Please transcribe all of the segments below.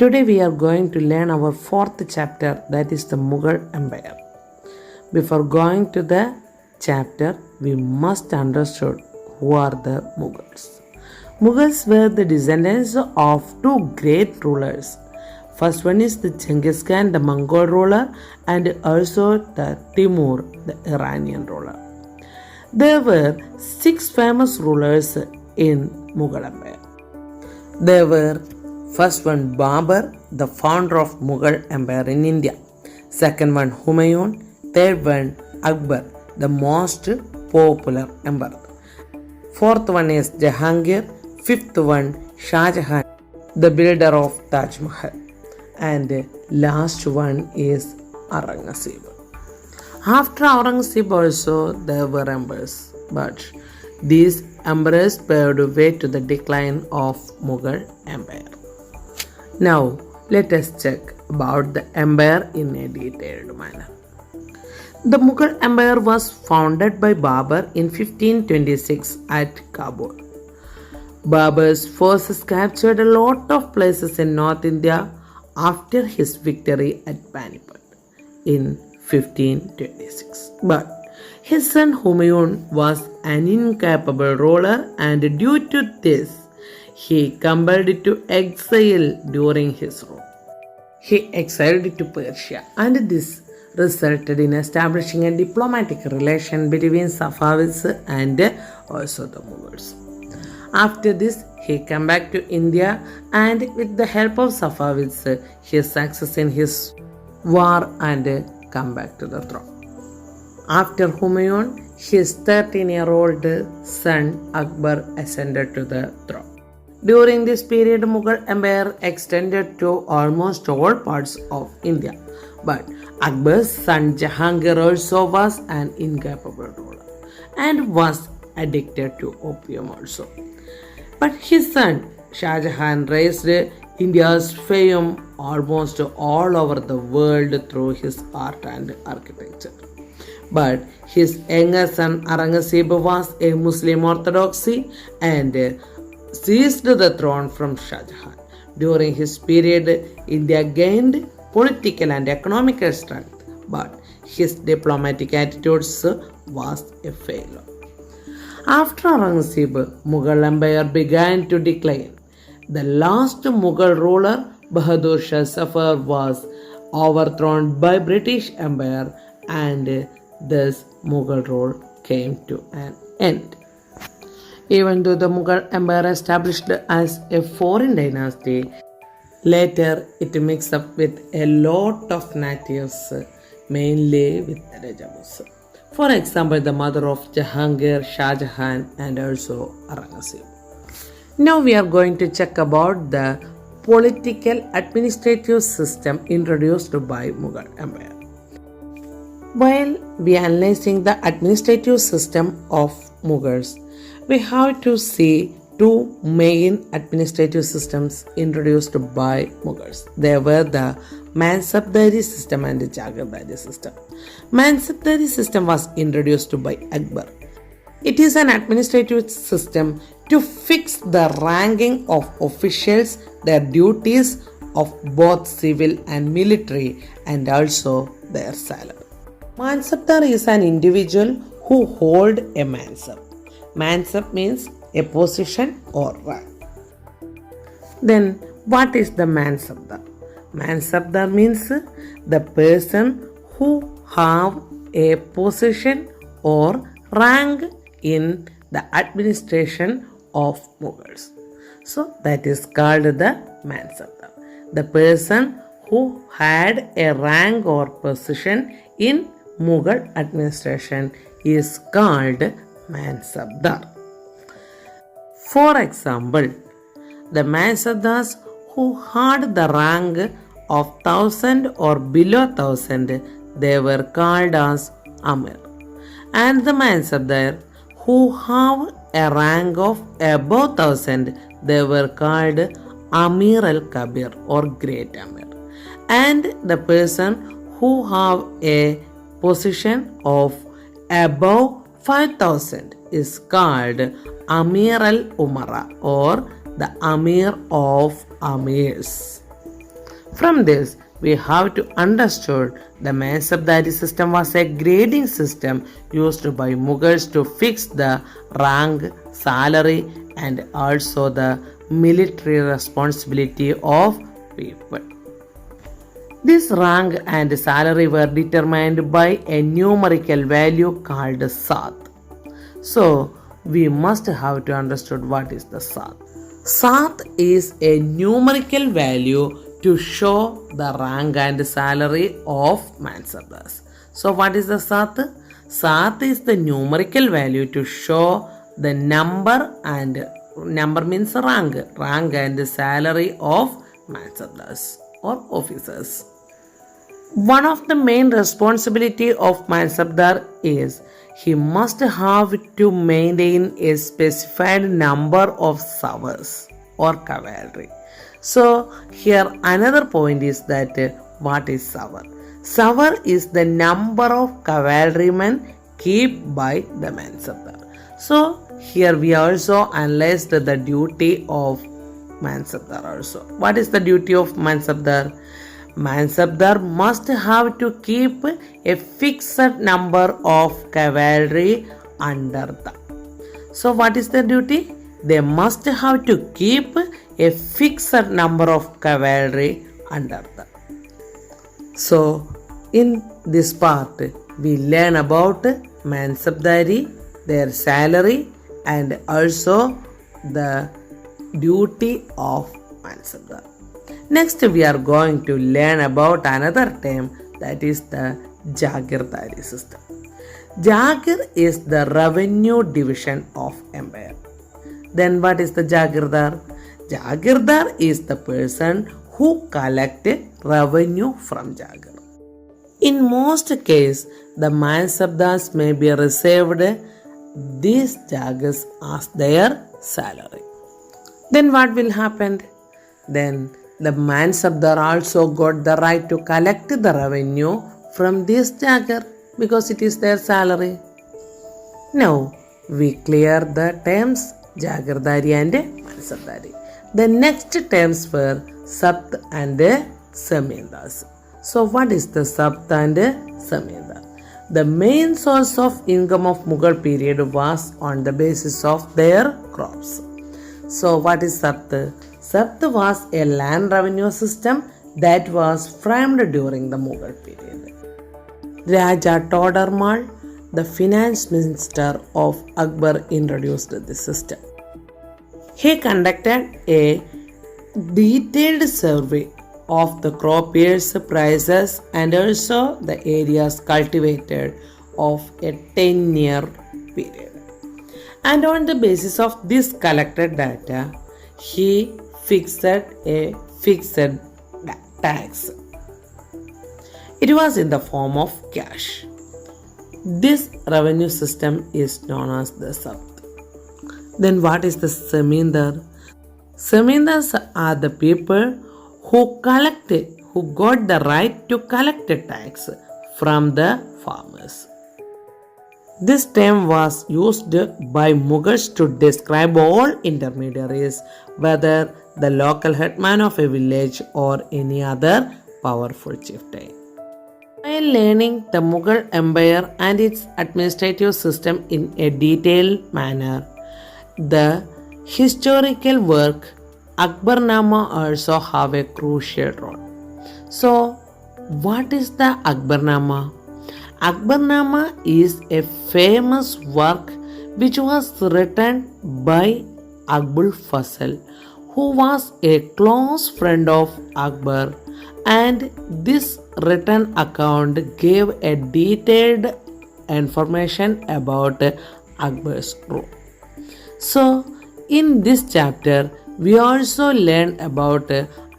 Today we are going to learn our fourth chapter, that is the Mughal Empire. Before going to the chapter, we must understand who are the Mughals. Mughals were the descendants of two great rulers. First one is the Genghis Khan, the Mongol ruler, and also the Timur, the Iranian ruler. There were six famous rulers in Mughal Empire. There were first one Babur, the founder of Mughal Empire in India. Second one Humayun. Third one Akbar, the most popular emperor. Fourth one is Jahangir. Fifth one Shah Jahan, the builder of Taj Mahal. And last one is Aurangzeb. After Aurangzeb also there were emperors, but these emperors paved the way to the decline of Mughal Empire. Now let us check about the empire in a detailed manner. The Mughal Empire was founded by Babur in 1526 at Kabul. Babur's forces captured a lot of places in North India after his victory at Panipat in 1526. But his son Humayun was an incapable ruler, and due to this, he compelled to exile during his rule. He exiled to Persia, and this resulted in establishing a diplomatic relation between Safavids and also the Mughals. After this, he came back to India, and with the help of Safavids, he success in his war and come back to the throne. After Humayun, his 13-year-old son Akbar ascended to the throne. During this period, Mughal Empire extended to almost all parts of India. But Akbar's son Jahangir also was an incapable ruler and was addicted to opium also. But his son Shah Jahan raised India's fame almost all over the world through his art and architecture. But his younger son Aurangzeb was a Muslim orthodoxy and seized the throne from Shah Jahan. During his period, India gained political and economical strength, but his diplomatic attitudes was a failure. After Aurangzeb, Mughal Empire began to decline. The last Mughal ruler, Bahadur Shah Zafar, was overthrown by British Empire, and thus Mughal rule came to an end. Even though the Mughal Empire established as a foreign dynasty, later it mixed up with a lot of natives, mainly with the Rajamus. For example, the mother of Jahangir, Shah Jahan, and also Aurangzeb. Now we are going to check about the political administrative system introduced by Mughal Empire. While we are analyzing the administrative system of Mughals, we have to see two main administrative systems introduced by Mughals. They were the Mansabdari system and the Jagirdari system. Mansabdari system was introduced by Akbar. It is an administrative system to fix the ranking of officials, their duties of both civil and military, and also their salary. Mansabdar is an individual who hold a mansab. Mansab means a position or rank. Then what is the Mansabdar? Mansabdar means the person who have a position or rank in the administration of Mughals. So that is called the Mansabdar. The person who had a rank or position in Mughal administration is called Mansabdar. For example, the Mansabdars who had the rank of 1000 or below 1000, they were called as Amir. And the Mansabdar who have a rank of above 1000, they were called Amir al-Kabir or Great Amir. And the person who have a position of above 5000 is called Amir al-Umara or the Amir of Amirs. From this, we have to understood the Mansabdari system was a grading system used by Mughals to fix the rank, salary, and also the military responsibility of people. This rank and salary were determined by a numerical value called Sat. So, we must have to understood what is the Sat. Sat is a numerical value to show the rank and salary of Mansabdars. So, what is the Sat? Sat is the numerical value to show the number, and number means rank and salary of Mansabdars or officers. One of the main responsibility of Mansabdar is he must have to maintain a specified number of savars or cavalry. So here another point is that what is savar? Savar is the number of cavalrymen kept by the Mansabdar. So here we also analyzed the duty of Mansabdar also. What is the duty of Mansabdar? Mansabdar must have to keep a fixed number of cavalry under them. So what is the duty? They must have to keep a fixed number of cavalry under them. So in this part we learn about Mansabdari, their salary, and also the duty of Mansabdar. Next we are going to learn about another term, that is the Jagirdari system. Jagir is the revenue division of empire. Then what is the Jagirdar? Jagirdar is the person who collects revenue from Jagir. In most cases, the Mansabdars may be received these Jagirs as their salary. Then what will happen? Then the Mansabdar also got the right to collect the revenue from this Jagir because it is their salary. Now we clear the terms Jagirdari and Mansabdari. The next terms were Sabt and Zamindars. So what is the Sabt and Zamindar? The main source of income of Mughal period was on the basis of their crops. So what is Sabt? Sabt was a land revenue system that was framed during the Mughal period. Raja Todarmal, the finance minister of Akbar, introduced this system. He conducted a detailed survey of the crop yields, prices, and also the areas cultivated of a 10-year period. And on the basis of this collected data, he fixed a fixed tax. It was in the form of cash. This revenue system is known as the Sabt. Then what is the Zamindar? Zamindars are the people who got the right to collect a tax from the farmers. This term was used by Mughals to describe all intermediaries, whether the local headman of a village or any other powerful chieftain. While learning the Mughal Empire and its administrative system in a detailed manner, the historical work Akbarnama also have a crucial role. So, what is the Akbarnama? Akbarnama is a famous work which was written by Akbul Fasal, who was a close friend of Akbar, and this written account gave a detailed information about Akbar's rule. So, in this chapter, we also learn about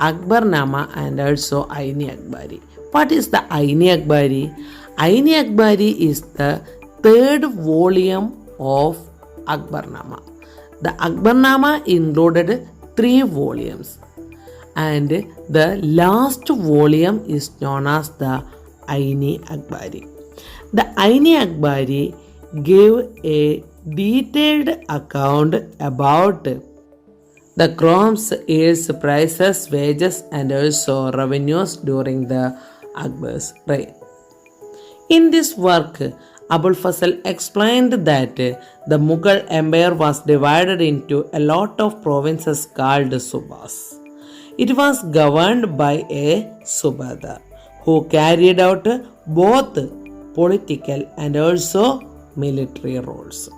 Akbarnama and also Aini Akbari. What is the Aini Akbari? Aini Akbari is the third volume of Akbarnama. The Akbarnama included 3 volumes, and the last volume is known as the Aini Akbari. The Aini Akbari gave a detailed account about The crops, yields, prices, wages, and also revenues during the Akbar's reign. In this work, Abul Fasal explained that the Mughal Empire was divided into a lot of provinces called subas. It was governed by a subadar who carried out both political and also military roles.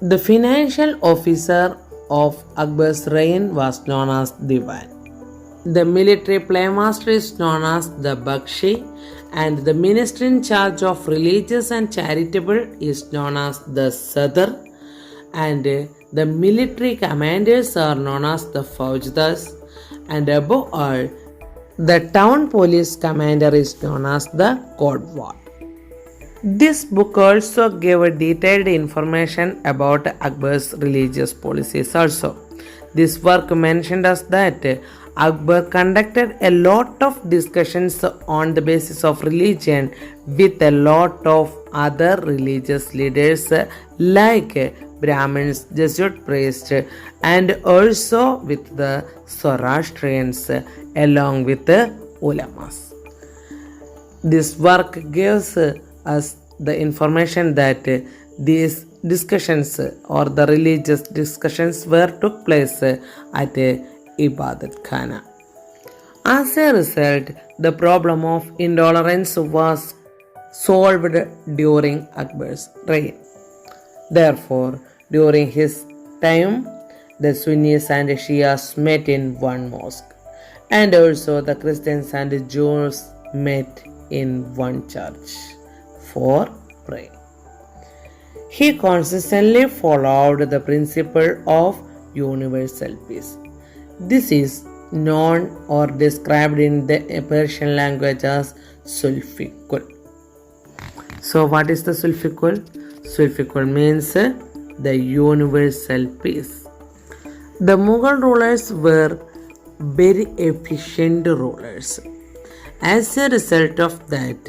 The financial officer of Akbar's reign was known as Diwan. The military playmaster is known as the Bakshi, and the minister in charge of religious and charitable is known as the Sadr, and the military commanders are known as the Faujdars, and above all, the town police commander is known as the Kotwal. This book also gave detailed information about Akbar's religious policies also. This work mentioned us that Akbar conducted a lot of discussions on the basis of religion with a lot of other religious leaders like Brahmins, Jesuit priests, and also with the Zoroastrians along with the ulamas. This work gives us the information that these discussions or the religious discussions were took place at Ibadat Khana. As a result, the problem of intolerance was solved during Akbar's reign. Therefore, during his time, the Sunnis and Shias met in one mosque, and also the Christians and Jews met in one church for prayer. He consistently followed the principle of universal peace. This is known or described in the Persian language as Sulfikul. So, what is the Sulfikul? Sulfikul means the universal peace. The Mughal rulers were very efficient rulers. As a result of that,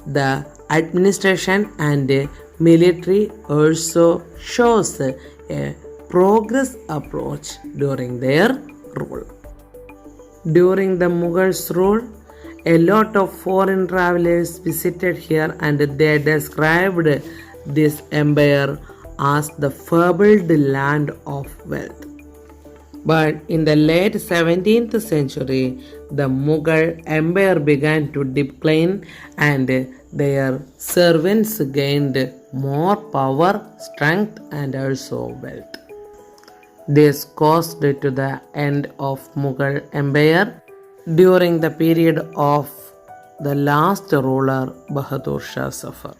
the administration and military also shows a progress approach during their rule. During the Mughals' rule, a lot of foreign travelers visited here and they described this empire as the fabled land of wealth. But in the late 17th century, the Mughal empire began to decline and their servants gained more power, strength, and also wealth. This caused to the end of Mughal Empire during the period of the last ruler Bahadur Shah Zafar.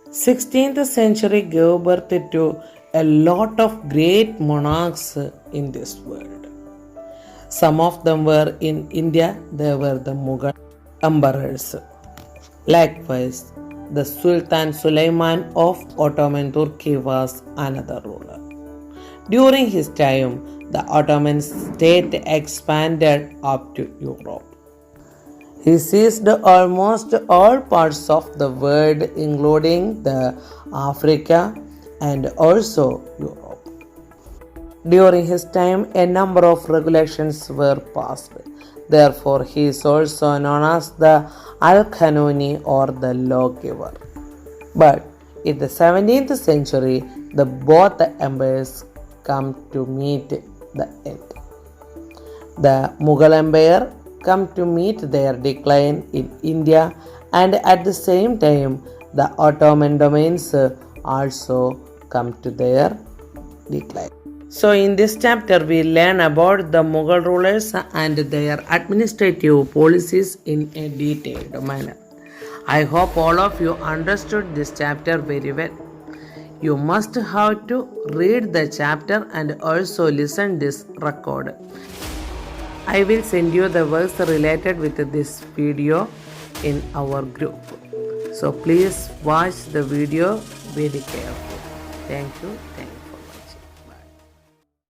16th century gave birth to a lot of great monarchs in this world. Some of them were in India, they were the Mughal emperors. Likewise, the Sultan Suleiman of Ottoman Turkey was another ruler. During his time, the Ottoman state expanded up to Europe. He seized almost all parts of the world, including the Africa and also Europe. During his time, a number of regulations were passed. Therefore, he is also known as the Al-Qanuni or the lawgiver. But in the 17th century, the both empires come to meet the end. The Mughal Empire come to meet their decline in India, and at the same time the Ottoman domains also come to their decline. So in this chapter we learn about the Mughal rulers and their administrative policies in a detailed manner. I hope all of you understood this chapter very well. You must have to read the chapter and also listen this record. I will send you the works related with this video in our group. So please watch the video very carefully. Thank you.